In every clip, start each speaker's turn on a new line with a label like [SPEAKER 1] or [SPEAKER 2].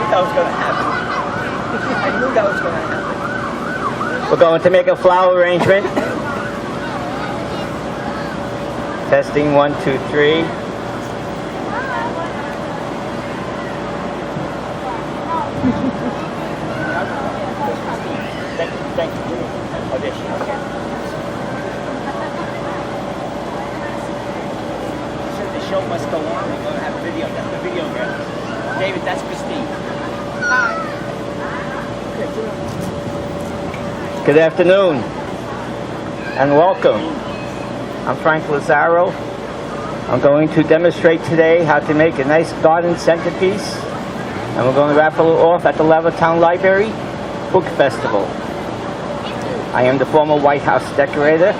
[SPEAKER 1] that was going to happen. I knew that was going to happen. We're going to make a flower arrangement. Testing 1, 2, 3. Thank you. Audition, okay. So the show must go on. We're going to have a video. That's the video girl. David, that's Christine. Hi. Good afternoon and welcome. I'm Frank Lazzaro. I'm going to demonstrate today how to make a nice garden centerpiece, and we're going to raffle it off at the Levittown Library Book Festival. I am the former White House decorator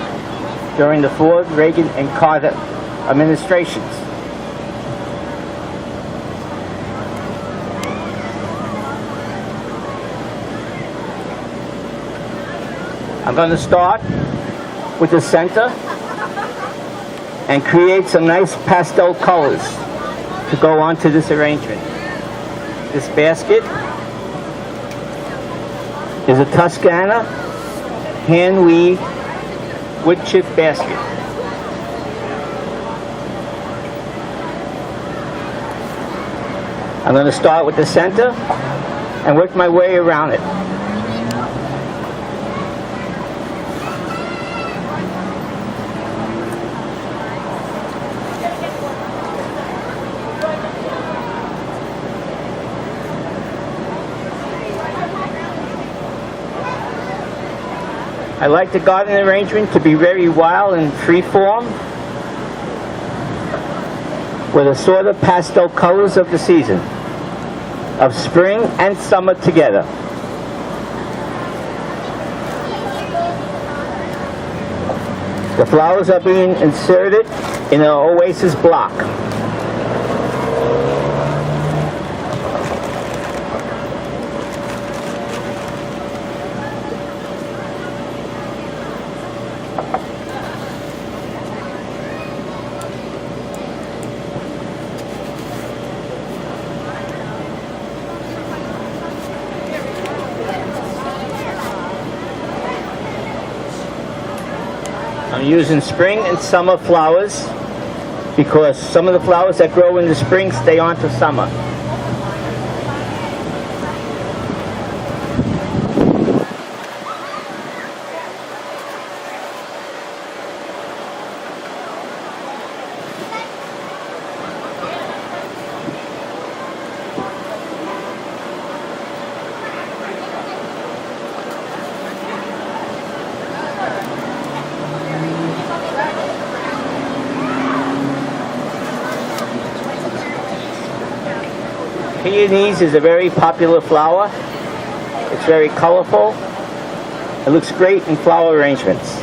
[SPEAKER 1] during the Ford, Reagan, and Carter administrations. I'm going to start with the center and create some nice pastel colors to go onto this arrangement. This basket is a Toscana hand-weaved wood chip basket. I'm going to start with the center and work my way around it. I like the garden arrangement to be very wild and free-form, with assorted pastel colors of the season, of spring and summer together. The flowers are being inserted in an oasis block. I'm using spring and summer flowers because some of the flowers that grow in the spring stay on to summer. Peonies is a very popular flower. It's very colorful. It looks great in flower arrangements.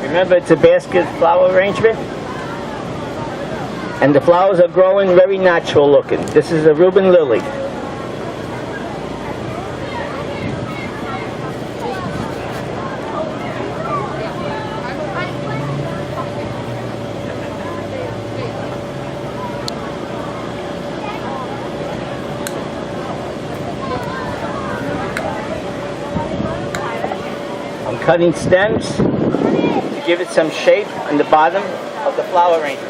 [SPEAKER 1] Remember, it's a basket flower arrangement. And the flowers are growing very natural looking. This is a Reuben lily. I'm cutting stems to give it some shape on the bottom of the flower arrangement.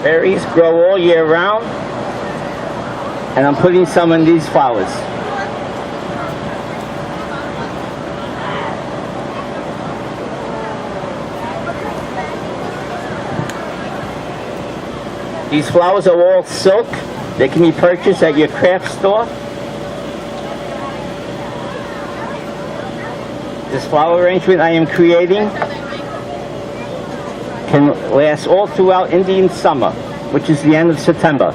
[SPEAKER 1] Berries grow all year round, and I'm putting some in these flowers. These flowers are all silk. They can be purchased at your craft store. This flower arrangement I am creating can last all throughout Indian summer, which is the end of September.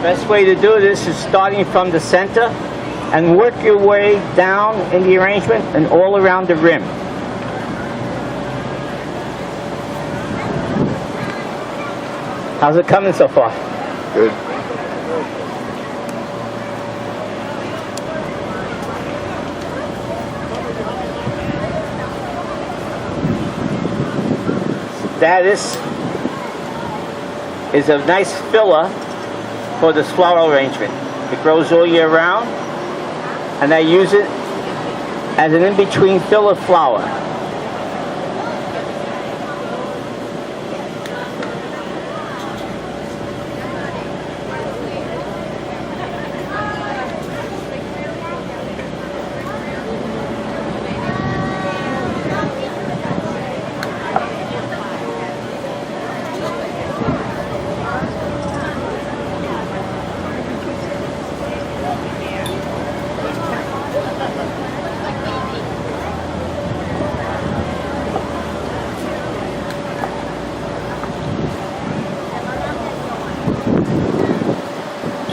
[SPEAKER 1] Best way to do this is starting from the center and work your way down in the arrangement and all around the rim. How's it coming so far?
[SPEAKER 2] Good.
[SPEAKER 1] This is a nice filler for this flower arrangement. It grows all year round, and I use it as an in-between filler flower.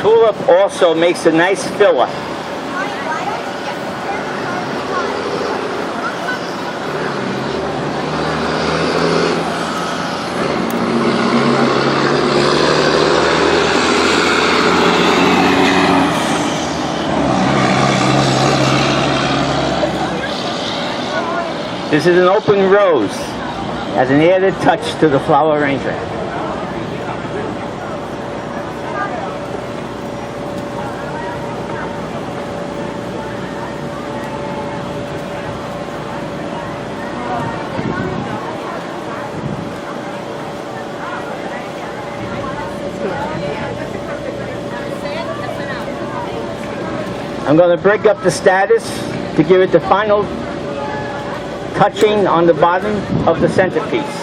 [SPEAKER 1] Tulip also makes a nice filler. This is an open rose as an added touch to the flower arrangement. I'm going to break up the status to give it the final touching on the bottom of the centerpiece.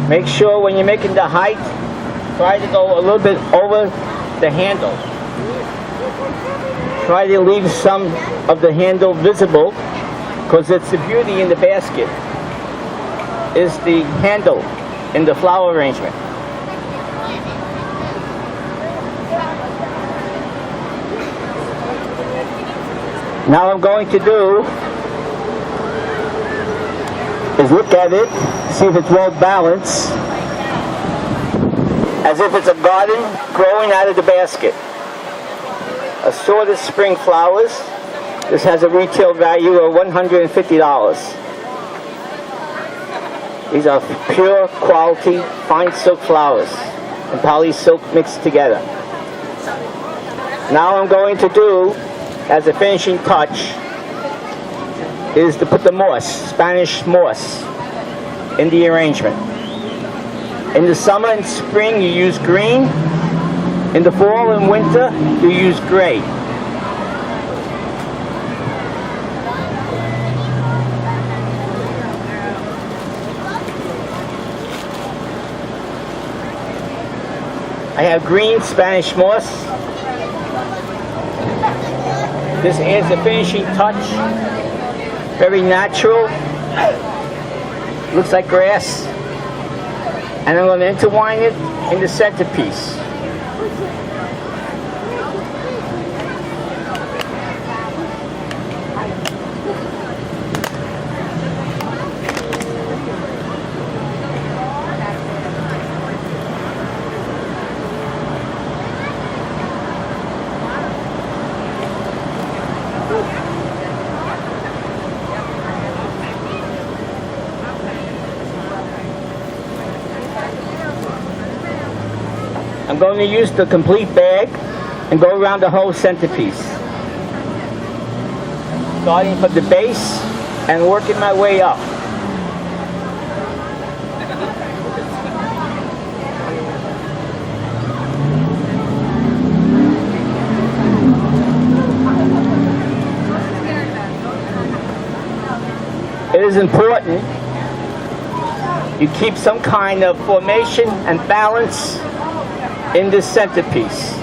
[SPEAKER 1] Make sure when you're making the height, try to go a little bit over the handle. Try to leave some of the handle visible, because it's the beauty in the basket, is the handle in the flower arrangement. Now I'm going to do is look at it, see if it's well balanced, as if it's a garden growing out of the basket. Assorted spring flowers. This has a retail value of $150. These are pure quality fine silk flowers and poly silk mixed together. Now I'm going to do, as a finishing touch, is to put the moss, Spanish moss, in the arrangement. In the summer and spring you use green. In the fall and winter you use gray. I have green Spanish moss. This adds a finishing touch. Very natural, looks like grass, and I'm going to intertwine it in the centerpiece. I'm going to use the complete bag and go around the whole centerpiece, starting from the base and working my way up. It is important you keep some kind of formation and balance in this centerpiece.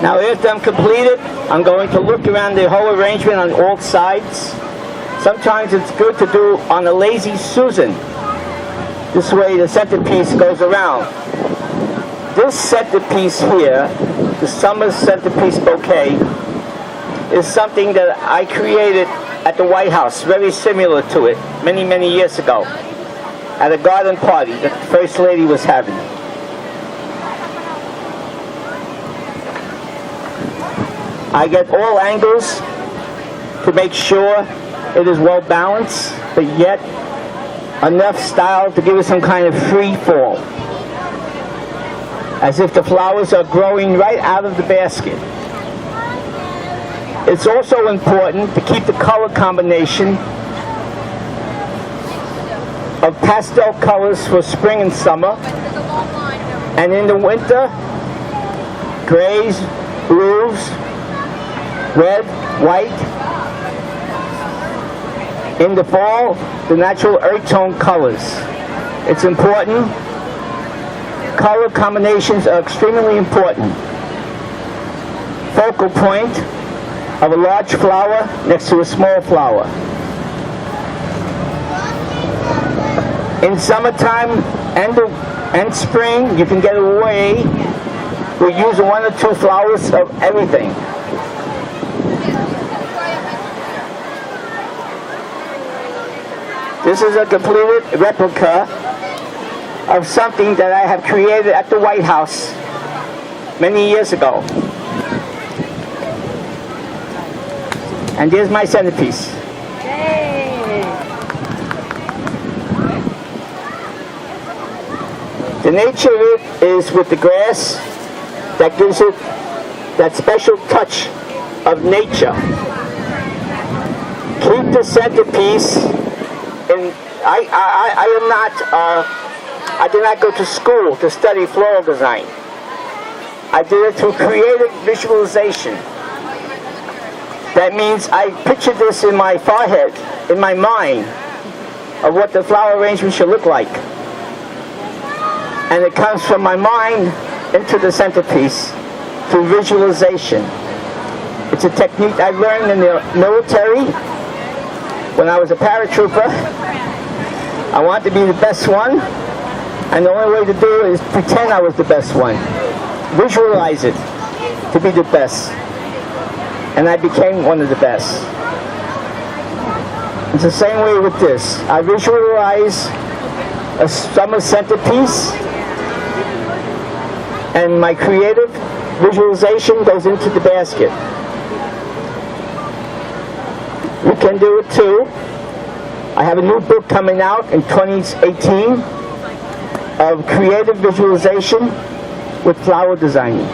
[SPEAKER 1] Now after I'm completed, I'm going to look around the whole arrangement on all sides. Sometimes it's good to do on a lazy Susan. This way the centerpiece goes around. This centerpiece here, the summer centerpiece bouquet, is something that I created at the White House, very similar to it, many, many years ago, at a garden party that the First Lady was having. I get all angles to make sure it is well balanced, but yet enough style to give it some kind of free fall, as if the flowers are growing right out of the basket. It's also important to keep the color combination of pastel colors for spring and summer, and in the winter, grays, blues, red, white. In the fall, the natural earth tone colors. It's important. Color combinations are extremely important. Focal point of a large flower next to a small flower. In summertime and spring, you can get away with using 1 or 2 flowers of everything. This is a completed replica of something that I have created at the White House many years ago. And there's my centerpiece. Yay. The nature of it is with the grass that gives it that special touch of nature. Keep the centerpiece. And I did not go to school to study floral design. I did it through creative visualization. That means I pictured this in my forehead, in my mind, of what the flower arrangement should look like. And it comes from my mind into the centerpiece through visualization. It's a technique I learned in the military when I was a paratrooper. I wanted to be the best one, and the only way to do it is pretend I was the best one. Visualize it to be the best. And I became one of the best. It's the same way with this. I visualize a summer centerpiece, and my creative visualization goes into the basket. You can do it too. I have a new book coming out in 2018 of creative visualization with flower designing.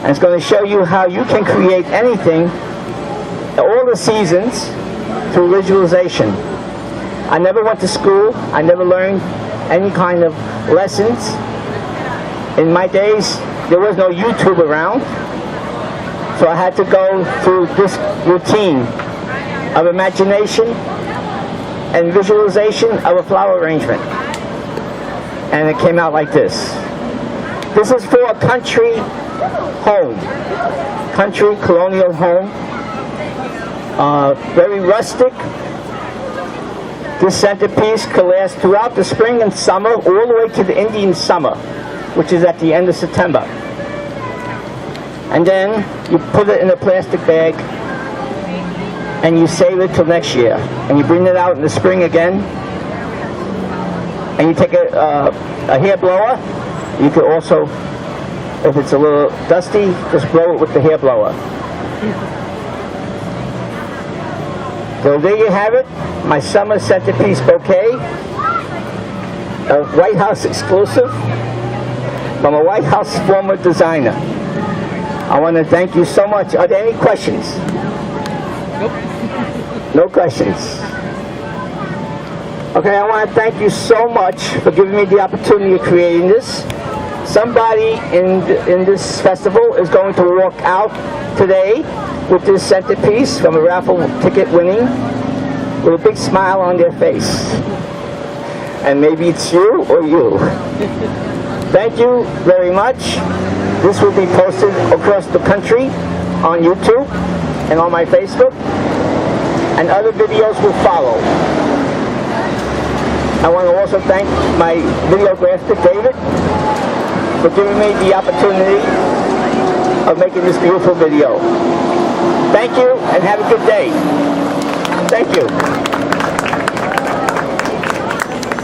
[SPEAKER 1] And it's going to show you how you can create anything, all the seasons, through visualization. I never went to school. I never learned any kind of lessons. In my days, there was no YouTube around. So I had to go through this routine of imagination and visualization of a flower arrangement. And it came out like this. This is for a country home, country colonial home, very rustic. This centerpiece could last throughout the spring and summer, all the way to the Indian summer, which is at the end of September. And then you put it in a plastic bag and you save it till next year. And you bring it out in the spring again and you take a hair blower, you could also, if it's a little dusty, just blow it with the hair blower. So there you have it, my summer centerpiece bouquet, a White House exclusive from a White House former designer. I want to thank you so much. Are there any questions?
[SPEAKER 2] Nope.
[SPEAKER 1] No questions. Okay, I want to thank you so much for giving me the opportunity of creating this. Somebody in this festival is going to walk out today with this centerpiece from a raffle ticket winning with a big smile on their face. And maybe it's you or you. Thank you very much. This will be posted across the country on YouTube and on my Facebook, and other videos will follow. I want to also thank my videographer, David, for giving me the opportunity of making this beautiful video. Thank you, and have a good day. Thank you.